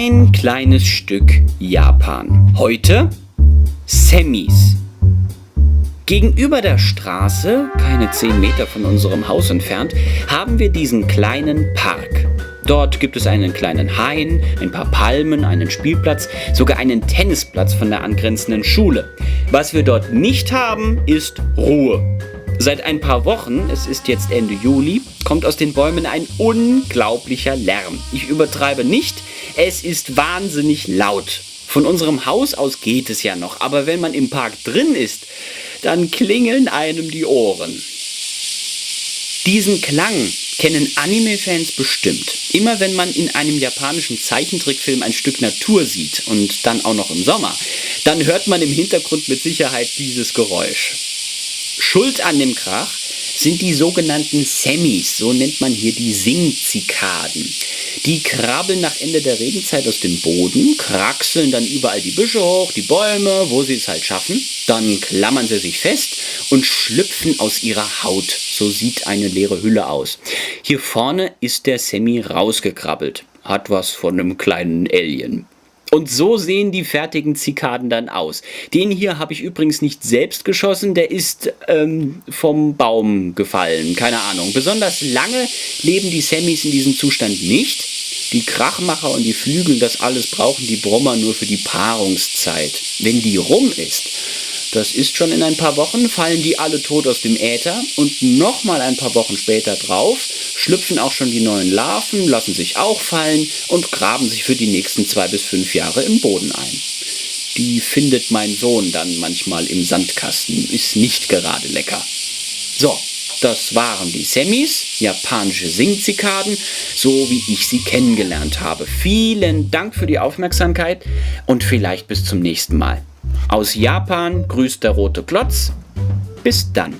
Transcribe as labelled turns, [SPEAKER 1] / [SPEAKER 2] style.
[SPEAKER 1] Ein kleines Stück Japan. Heute Semis. Gegenüber der Straße, keine 10 Meter von unserem Haus entfernt, haben wir diesen kleinen Park. Dort gibt es einen kleinen Hain, ein paar Palmen, einen Spielplatz, sogar einen Tennisplatz von der angrenzenden Schule. Was wir dort nicht haben, ist Ruhe. Seit ein paar Wochen, es ist jetzt Ende Juli, kommt aus den Bäumen ein unglaublicher Lärm. Ich übertreibe nicht, es ist wahnsinnig laut. Von unserem Haus aus geht es ja noch, aber wenn man im Park drin ist, dann klingeln einem die Ohren. Diesen Klang kennen Anime-Fans bestimmt. Immer wenn man in einem japanischen Zeichentrickfilm ein Stück Natur sieht und dann auch noch im Sommer, dann hört man im Hintergrund mit Sicherheit dieses Geräusch. Schuld an dem Krach sind die sogenannten Semis, so nennt man hier die Singzikaden. Die krabbeln nach Ende der Regenzeit aus dem Boden, kraxeln dann überall die Büsche hoch, die Bäume, wo sie es halt schaffen. Dann klammern sie sich fest und schlüpfen aus ihrer Haut. So sieht eine leere Hülle aus. Hier vorne ist der Semi rausgekrabbelt. Hat was von einem kleinen Alien. Und so sehen die fertigen Zikaden dann aus. Den hier habe ich übrigens nicht selbst geschossen, der ist vom Baum gefallen, keine Ahnung. Besonders lange leben die Semis in diesem Zustand nicht. Die Krachmacher und die Flügel, das alles brauchen die Brummer nur für die Paarungszeit. Wenn die rum ist, das ist schon in ein paar Wochen, fallen die alle tot aus dem Äther und nochmal ein paar Wochen später drauf schlüpfen auch schon die neuen Larven, lassen sich auch fallen und graben sich für die nächsten 2 bis 5 Jahre im Boden ein. Die findet mein Sohn dann manchmal im Sandkasten, ist nicht gerade lecker. So, das waren die Semis, japanische Singzikaden, so wie ich sie kennengelernt habe. Vielen Dank für die Aufmerksamkeit und vielleicht bis zum nächsten Mal. Aus Japan grüßt der rote Klotz. Bis dann.